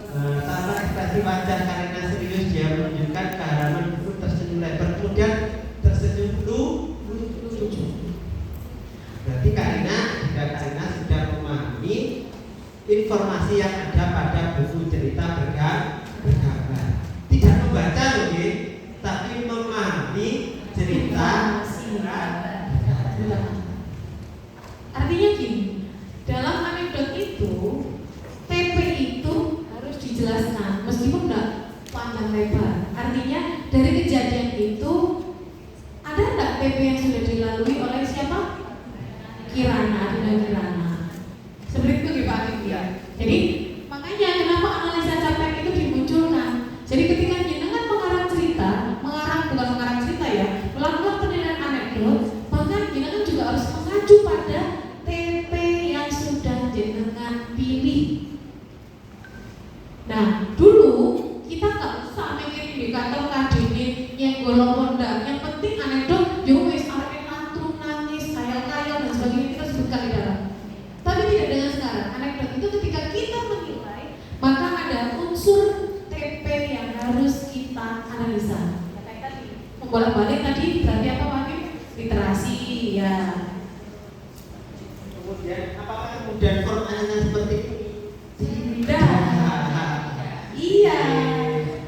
tanpa ekspresi wajah karena serius dia menunjukkan keharaman buku tersenyum lebar kemudian tersenyum lucu. Berarti Karina sudah memahami informasi yang ada pada buku cerita bergambar. Tidak membaca loh, tapi memahami cerita bergambar. Artinya gini, dalam anekdot itu TP itu harus dijelaskan meskipun enggak panjang lebar. Artinya dari kejadian itu ada enggak TP yang sudah dilalui oleh siapa? Kirana, dengan Kirana. Seperti itu Pak Hakim ya. Jadi makanya kenapa analisa capek itu dimunculkan. Jadi ketika jenengan mengarang cerita, bukan mengarang cerita ya, melakukan penilaian anekdot, maka jenengan juga harus mengacu pada TP yang sudah jenengan pilih. Nah, dulu kita nggak usah mikirin di kantor kadinin yang golong pondang. Yang penting anekdot, wis arek antrum nangis, kayal-kayal dan sebagainya kita sebutkan di dalam. Tapi tidak dengan sekarang. Anekdot itu ketika kita menilai, maka ada unsur TP yang harus kita analisa. Kayak tadi, membolak-balik tadi berarti apa Pak? Literasi ya. Kemudian apakah kemudian formatnya seperti ini? Tidak. Iya.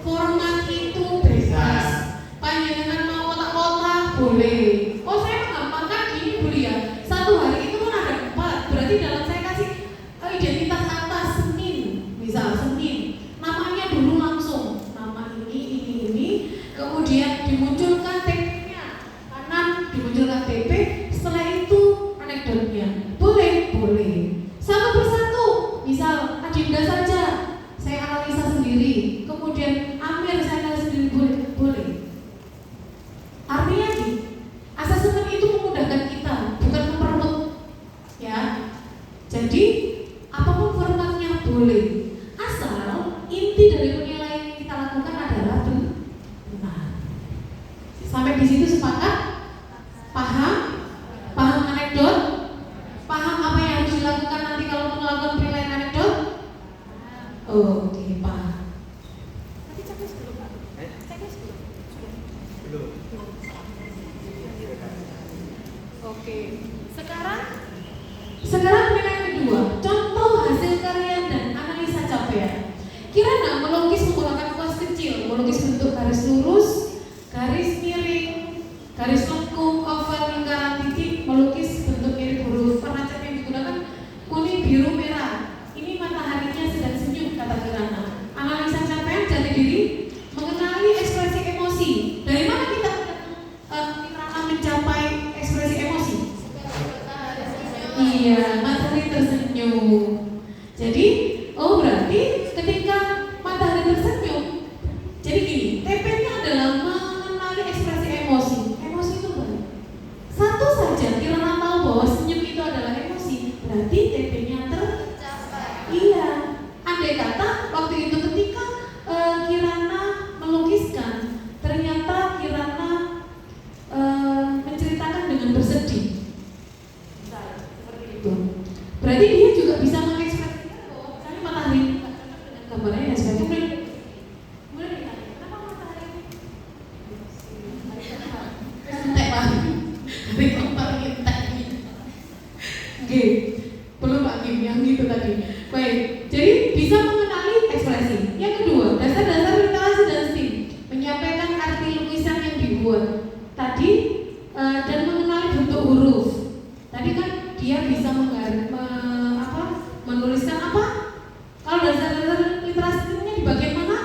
Format itu bebas. Panjenengan mau kotak-kotak boleh. Oh saya menggambarkan gini Bu ya. Satu hari itu kan ada 4. Berarti dalam saya kasih identitas atas Senin. Misal Senin. Namanya dulu langsung. Nama ini. Kemudian dimunculkan TP-nya. Kanan dimunculkan TP. Setelah itu anekdotnya. Boleh. Satu persatu. Misal Adinda saja. Saya analisa sendiri. Kemudian Amir saya analisa sendiri. Boleh. Artinya nih, asesmen itu memudahkan kita, bukan memperumit. Ya. Jadi apapun formatnya boleh. Asal inti dari penilaian yang kita lakukan adalah benar. Sampai di situ sepakat? Paham anekdot? Paham apa yang harus dilakukan nanti kalau melakukan penilaian anekdot? Oke, paham. Tadi checklist belum, Pak? Checklist belum? Oke. Sekarang penilaian kedua, contoh hasil karya dan analisa capaian. Kirana melukis menggunakan kuas kecil, melukis bentuk garis lurus, garis miring, garis lengkung, oval, lingkaran, titik, melukis bentuk mirip huruf. Warna cat yang digunakan kuning, biru, merah. Ini mataharinya sedang senyum, kata Kirana. Analisa capaian jati diri, mengenali ekspresi emosi. Dari mana kita mencapai ekspresi emosi? Iya, matahari tersenyum. Jadi, berarti ketika matahari tersenyum, jadi gini, TP-nya adalah mengenali ekspresi emosi. Emosi itu baik. Satu saja Kirana tahu bahwa senyum itu adalah emosi, berarti TP-nya tercapai. Iya. Andai kata waktu itu ketika Kirana melukiskan, ternyata Kirana menceritakan dengan bersedih. Seperti itu. Berarti dia juga bisa mengekspresikan bahwa misalnya matahari dengan gambarnya dan sebagainya. Kemudian ditanya, kenapa matahari ini? Entek Pak. Dari gambar entek ini. Oke. Belum Pak Kim yang gitu tadi. Baik. Jadi bisa mengenali ekspresi. Yang kedua, dasar-dasar literasi dan STEAM, menyampaikan arti lukisan yang dibuat tadi dan mengenali bentuk huruf. Tadi kan dia bisa menuliskan apa? Kalau dasar-dasar literasinya di bagian mana?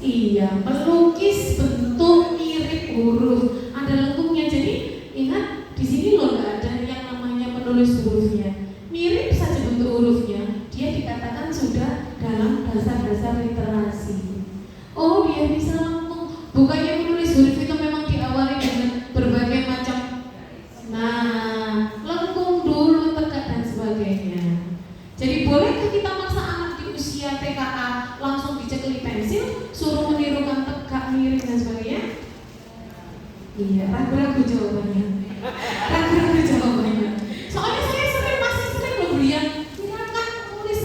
Iya, melukis bentuk mirip huruf. Ada lengkungnya. Jadi ingat di sini loh nggak ada yang namanya menulis hurufnya. Mirip saja bentuk hurufnya, dia dikatakan sudah dalam dasar-dasar literasi. Oh, dia bisa lengkung. Bukannya menulis huruf itu memang diawali dengan berbagai macam. Nah, lengkung dulu, tegak dan sebagainya. Jadi bolehkah kita maksa anak di usia TKA langsung dicekli pensil, suruh menirukan tegak, miring dan sebagainya? Iya, ragu-ragu jawabannya. Ragu-ragu jawabannya. Soalnya saya masih sering loh Brian, silakan nulis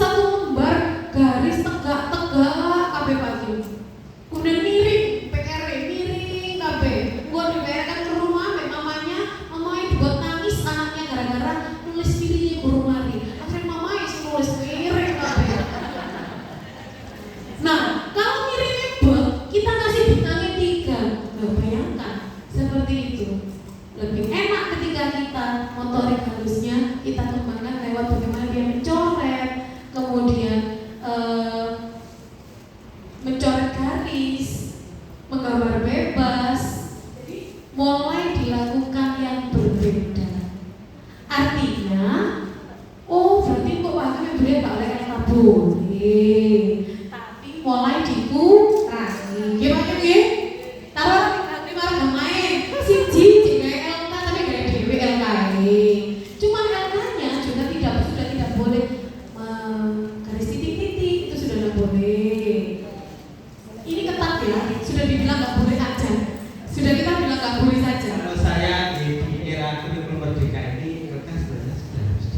boleh, tapi mulai dikurangi. Gimana nggih? Taruh di marga main siji cek LK tapi gak dhewe LK-e. Cuma LK-nya juga sudah tidak boleh garis titik-titik, itu sudah tidak boleh. Ini ketat ya, sudah dibilang nggak boleh saja. Sudah kita bilang nggak boleh saja. Kalau saya di era kurikulum merdeka ini mereka sebenarnya sudah harus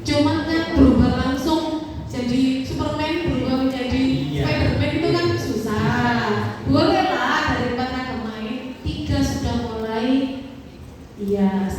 Cuma kan berubah langsung jadi Superman, berubah menjadi Spiderman itu kan susah. Boleh lah dari 4 ragam main 3 sudah mulai. Iya.